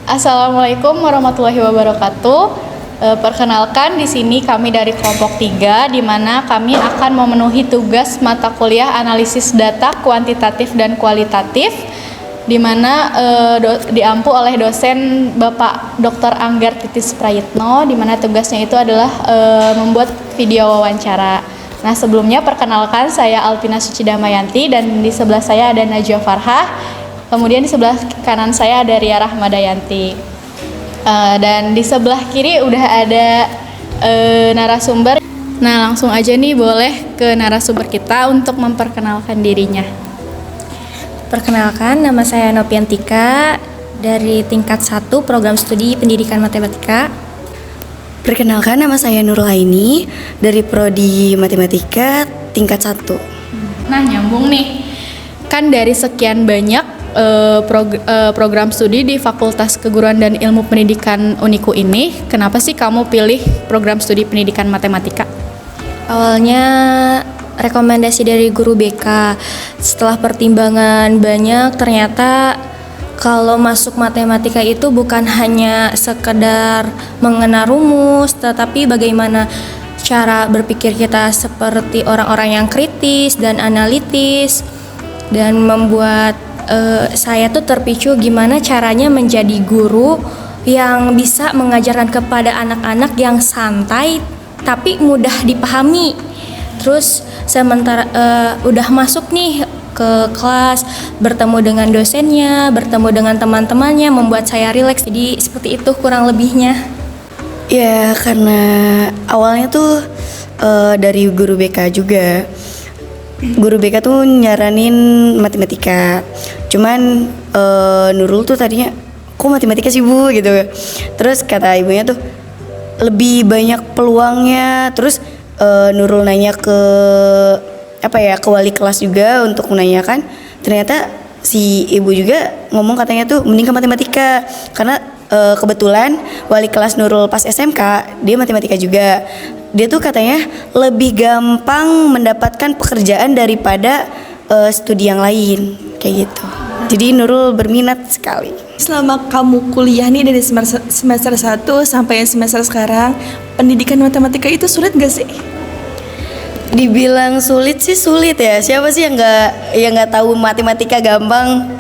Assalamualaikum warahmatullahi wabarakatuh. Perkenalkan di sini kami dari kelompok 3 di mana kami akan memenuhi tugas mata kuliah analisis data kuantitatif dan kualitatif di mana diampu oleh dosen Bapak Dr. Anggar Titis Prayitno di mana tugasnya itu adalah membuat video wawancara. Nah, sebelumnya perkenalkan saya Alpina Sucidamayanti dan di sebelah saya ada Najwa Farhah. Kemudian di sebelah kanan saya ada Ria Rahmadayanti. Dan di sebelah kiri udah ada narasumber. Nah, langsung aja nih boleh ke narasumber kita untuk memperkenalkan dirinya. Perkenalkan, nama saya Nopiantika dari tingkat 1 program studi pendidikan matematika. Perkenalkan, nama saya Nurul Aini dari prodi matematika tingkat 1. Nah, nyambung nih. Kan dari sekian banyak program studi di Fakultas Keguruan dan Ilmu Pendidikan Uniku ini, kenapa sih kamu pilih program studi pendidikan matematika? Awalnya rekomendasi dari guru BK. Setelah pertimbangan banyak, ternyata kalau masuk matematika itu bukan hanya sekedar mengenal rumus, tetapi bagaimana cara berpikir kita seperti orang-orang yang kritis dan analitis, dan membuat saya tuh terpicu gimana caranya menjadi guru yang bisa mengajarkan kepada anak-anak yang santai tapi mudah dipahami. Terus sementara udah masuk nih ke kelas, bertemu dengan dosennya, bertemu dengan teman-temannya, membuat saya rileks. Jadi seperti itu kurang lebihnya. Ya, karena awalnya tuh dari guru BK juga. Guru BK tuh nyaranin matematika. Cuman Nurul tuh tadinya, kok matematika sih Bu gitu. Terus kata ibunya tuh lebih banyak peluangnya. Terus Nurul nanya ke ke wali kelas juga untuk menanyakan. Ternyata si ibu juga ngomong katanya tuh mending ke matematika karena kebetulan wali kelas Nurul pas SMK dia matematika juga. Dia tuh katanya lebih gampang mendapatkan pekerjaan daripada studi yang lain kayak gitu. Jadi Nurul berminat sekali. Selama kamu kuliah nih dari semester 1 sampai semester sekarang, pendidikan matematika itu sulit gak sih? Dibilang sulit sih sulit ya. Siapa sih yang nggak tahu matematika gampang?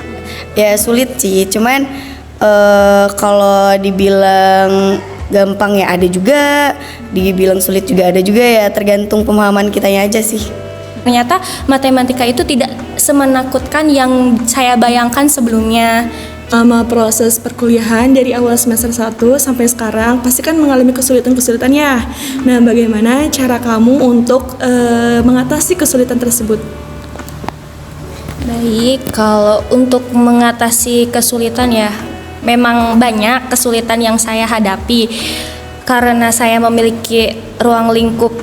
Ya sulit sih. Cuman kalau dibilang gampang ya ada juga, dibilang sulit juga ada juga ya, tergantung pemahaman kitanya aja sih. Ternyata matematika itu tidak semenakutkan yang saya bayangkan sebelumnya. Selama proses perkuliahan dari awal semester 1 sampai sekarang pasti kan mengalami kesulitan-kesulitan ya. Nah, bagaimana cara kamu untuk mengatasi kesulitan tersebut? Baik, kalau untuk mengatasi kesulitan ya memang banyak kesulitan yang saya hadapi karena saya memiliki ruang lingkup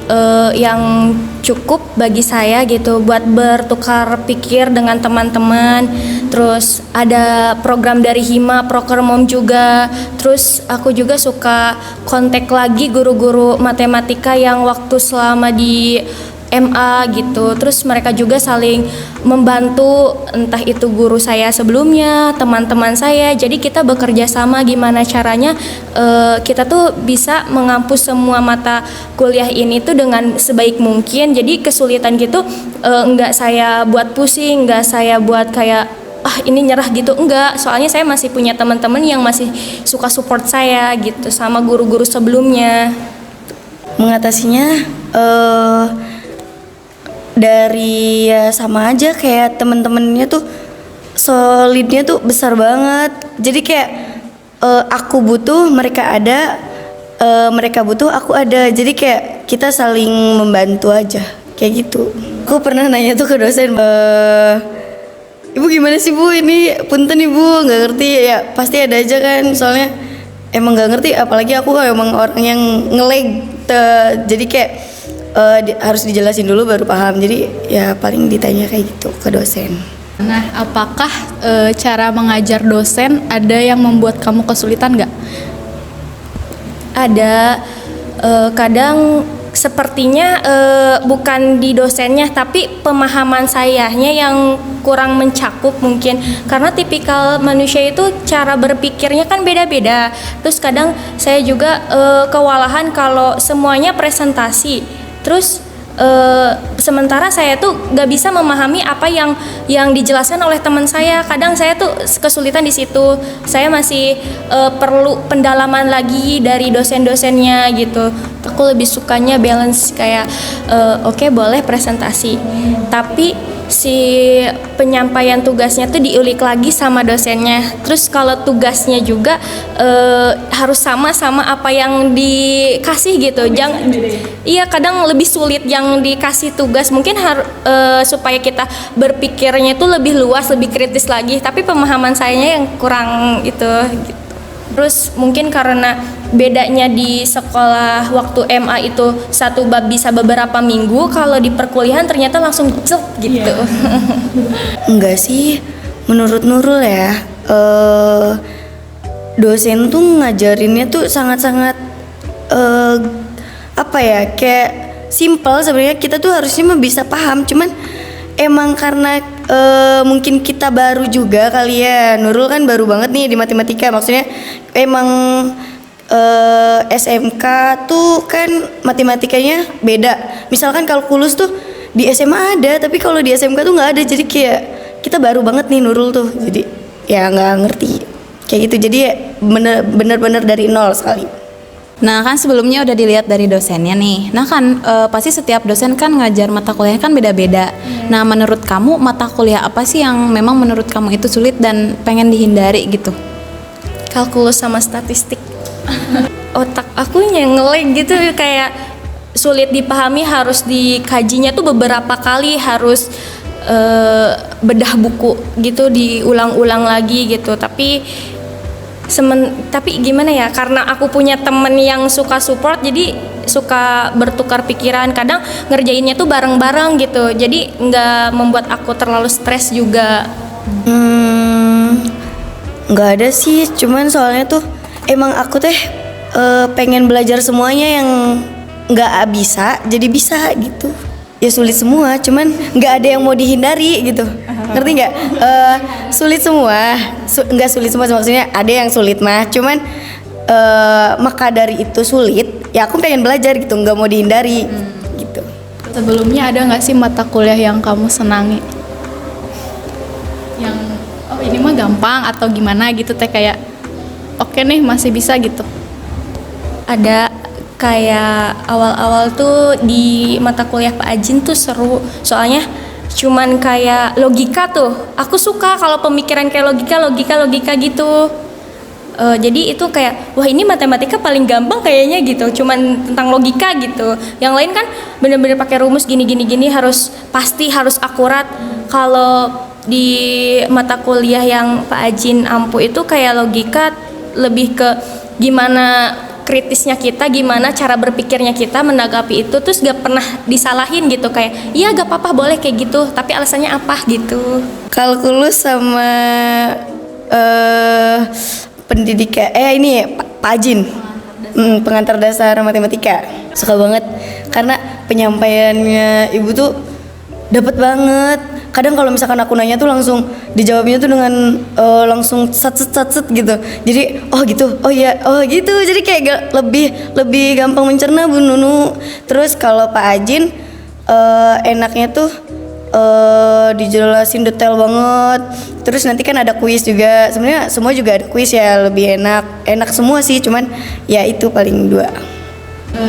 yang cukup bagi saya gitu buat bertukar pikir dengan teman-teman. Terus ada program dari Hima, Prokermom juga. Terus aku juga suka kontak lagi guru-guru matematika yang waktu selama di MA gitu. Terus mereka juga saling membantu, entah itu guru saya sebelumnya, teman-teman saya. Jadi kita bekerja sama gimana caranya kita tuh bisa menghapus semua mata kuliah ini tuh dengan sebaik mungkin. Jadi kesulitan gitu enggak saya buat pusing, enggak saya buat kayak ini nyerah gitu, enggak. Soalnya saya masih punya teman-teman yang masih suka support saya gitu sama guru-guru sebelumnya. Mengatasinya dari ya sama aja kayak temen-temennya tuh solidnya tuh besar banget. Jadi kayak aku butuh mereka ada, mereka butuh aku ada. Jadi kayak kita saling membantu aja kayak gitu. Aku pernah nanya tuh ke dosen, Ibu gimana sih Bu ini, punten Ibu nggak ngerti ya. Pasti ada aja kan, soalnya emang nggak ngerti. Apalagi aku emang orang yang nge-lag, jadi kayak harus dijelasin dulu baru paham. Jadi ya paling ditanya kayak gitu ke dosen. Nah, apakah cara mengajar dosen ada yang membuat kamu kesulitan nggak? Ada, kadang sepertinya bukan di dosennya, tapi pemahaman sayanya yang kurang mencakup mungkin. Karena tipikal manusia itu cara berpikirnya kan beda-beda. Terus kadang saya juga kewalahan kalau semuanya presentasi. Terus sementara saya tuh gak bisa memahami apa yang dijelaskan oleh teman saya. Kadang saya tuh kesulitan di situ. Saya masih perlu pendalaman lagi dari dosen-dosennya gitu. Aku lebih sukanya balance kayak oke, boleh presentasi, tapi si penyampaian tugasnya tuh diulik lagi sama dosennya. Terus kalau tugasnya juga harus sama apa yang dikasih gitu. Jangan, iya, kadang lebih sulit yang dikasih tugas. Mungkin supaya kita berpikirnya itu lebih luas, lebih kritis lagi. Tapi pemahaman sayanya yang kurang itu. Gitu. Terus mungkin karena bedanya di sekolah waktu MA itu satu bab bisa beberapa minggu, kalau di perkuliahan ternyata langsung cek gitu. Enggak sih, menurut Nurul ya, dosen tuh ngajarinnya tuh sangat-sangat apa ya, kayak simple sebenarnya. Kita tuh harusnya mah bisa paham, cuman emang karena mungkin kita baru juga kali ya. Nurul kan baru banget nih di matematika, maksudnya emang SMK tuh kan matematikanya beda. Misalkan kalkulus tuh di SMA ada, tapi kalau di SMK tuh nggak ada. Jadi kayak kita baru banget nih Nurul tuh, jadi ya nggak ngerti kayak gitu. Jadi ya bener-bener dari nol sekali. Nah kan sebelumnya udah dilihat dari dosennya nih. Nah kan pasti setiap dosen kan ngajar mata kuliah kan beda-beda. Nah menurut kamu mata kuliah apa sih yang memang menurut kamu itu sulit dan pengen dihindari gitu? Kalkulus sama statistik. Otak aku ngeleng gitu, kayak sulit dipahami, harus dikajinya tuh beberapa kali, harus bedah buku gitu, diulang-ulang lagi gitu. Tapi gimana ya, karena aku punya temen yang suka support, jadi suka bertukar pikiran. Kadang ngerjainnya tuh bareng-bareng gitu, jadi nggak membuat aku terlalu stres juga. Nggak ada sih, cuman soalnya tuh emang aku teh pengen belajar semuanya yang nggak bisa jadi bisa gitu. Ya sulit semua, cuman nggak ada yang mau dihindari gitu. Ngerti nggak? Sulit semua, nggak sulit semua, maksudnya ada yang sulit mah. Cuman maka dari itu sulit, ya aku pengen belajar gitu, nggak mau dihindari gitu. Sebelumnya ada nggak sih mata kuliah yang kamu senangi? Yang ini mah gampang atau gimana gitu teh, kayak oke nih masih bisa gitu. Ada kayak awal-awal tuh di mata kuliah Pak Ajin tuh seru, soalnya cuman kayak logika tuh. Aku suka kalau pemikiran kayak logika gitu. Jadi itu kayak wah, ini matematika paling gampang kayaknya gitu, cuman tentang logika gitu. Yang lain kan bener-bener pakai rumus gini harus pasti, harus akurat. Kalau di mata kuliah yang Pak Ajin ampu itu kayak logika lebih ke gimana kritisnya kita, gimana cara berpikirnya kita menanggapi itu, terus gak pernah disalahin gitu, kayak iya gak apa-apa boleh kayak gitu, tapi alasannya apa gitu. Kalkulus sama pendidikan ini Pak Ajin, pengantar dasar matematika, suka banget karena penyampaiannya ibu tuh dapat banget. Kadang kalau misalkan aku nanya tuh langsung dijawabnya tuh dengan langsung sat gitu. Jadi oh gitu, oh iya, oh gitu. Jadi kayak lebih gampang mencerna Bu Nunu. Terus kalau Pak Ajin enaknya tuh dijelasin detail banget. Terus nanti kan ada kuis juga. Sebenarnya semua juga ada kuis ya, lebih enak semua sih. Cuman ya itu paling dua.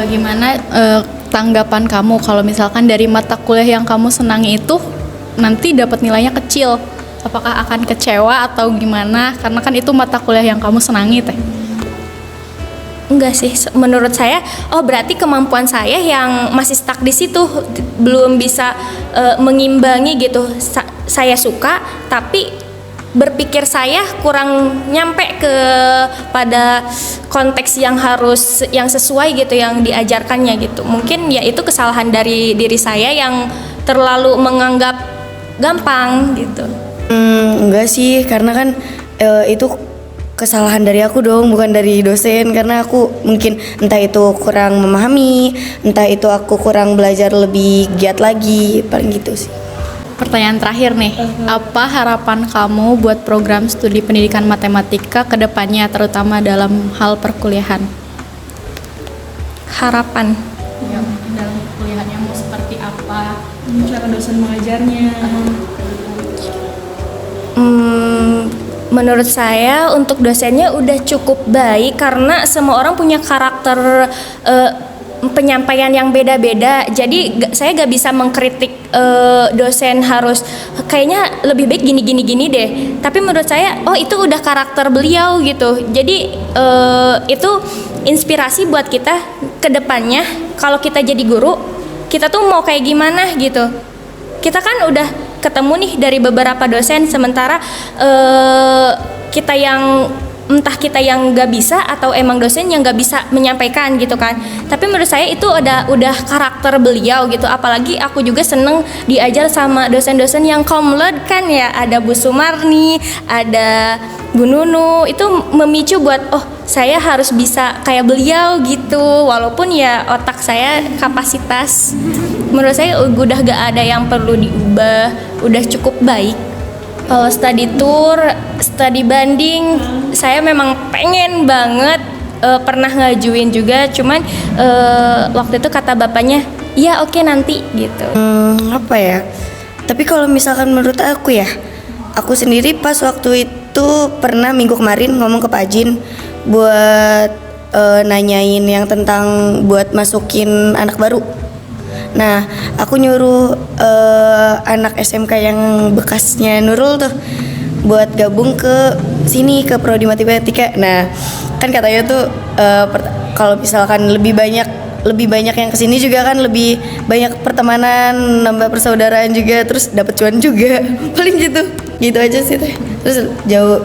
Gimana tanggapan kamu kalau misalkan dari mata kuliah yang kamu senangi itu nanti dapat nilainya kecil? Apakah akan kecewa atau gimana? Karena kan itu mata kuliah yang kamu senangi teh. Enggak sih, menurut saya berarti kemampuan saya yang masih stuck di situ, belum bisa mengimbangi gitu. Saya suka tapi berpikir saya kurang nyampe ke pada konteks yang sesuai gitu, yang diajarkannya gitu. Mungkin ya itu kesalahan dari diri saya yang terlalu menganggap gampang gitu. Enggak sih, karena kan itu kesalahan dari aku dong, bukan dari dosen, karena aku mungkin entah itu kurang memahami, entah itu aku kurang belajar lebih giat lagi, paling gitu sih. Pertanyaan terakhir nih, apa harapan kamu buat program studi pendidikan matematika ke depannya, terutama dalam hal perkuliahan? Harapan. Ya, dalam perkuliahannya mau seperti apa? Cara dosen mengajarnya. Menurut saya untuk dosennya udah cukup baik karena semua orang punya karakter penyampaian yang beda-beda. Jadi saya gak bisa mengkritik dosen harus kayaknya lebih baik gini deh. Tapi menurut saya itu udah karakter beliau gitu. Jadi itu inspirasi buat kita ke depannya. Kalau kita jadi guru, kita tuh mau kayak gimana gitu. Kita kan udah ketemu nih dari beberapa dosen, sementara kita yang entah kita yang nggak bisa atau emang dosen yang nggak bisa menyampaikan gitu kan. Tapi menurut saya itu udah karakter beliau gitu. Apalagi aku juga seneng diajar sama dosen-dosen yang komled kan ya. Ada Bu Sumarni, ada Bu Nunu. Itu memicu buat saya harus bisa kayak beliau gitu. Walaupun ya otak saya kapasitas, menurut saya udah gak ada yang perlu diubah. Udah cukup baik. Kalau study tour, study banding, saya memang pengen banget, pernah ngajuin juga, cuman waktu itu kata bapaknya, ya oke nanti gitu. Apa ya? Tapi kalau misalkan menurut aku ya, aku sendiri pas waktu itu pernah minggu kemarin ngomong ke Pak Jin buat nanyain yang tentang buat masukin anak baru. Nah, aku nyuruh anak SMK yang bekasnya Nurul tuh buat gabung ke sini ke prodi matematika. Nah, kan katanya tuh kalau misalkan lebih banyak yang kesini juga kan lebih banyak pertemanan, nambah persaudaraan juga, terus dapat cuan juga. Paling gitu aja sih teh. Terus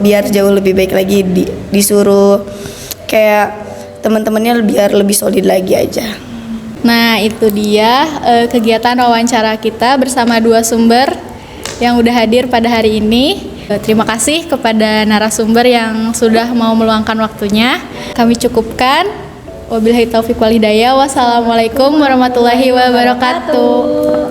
biar jauh lebih baik lagi disuruh kayak teman-temannya biar lebih solid lagi aja. Nah, itu dia kegiatan wawancara kita bersama dua sumber yang udah hadir pada hari ini. Terima kasih kepada narasumber yang sudah mau meluangkan waktunya. Kami cukupkan. Wabillahi taufiq wal hidayah. Wassalamualaikum warahmatullahi wabarakatuh.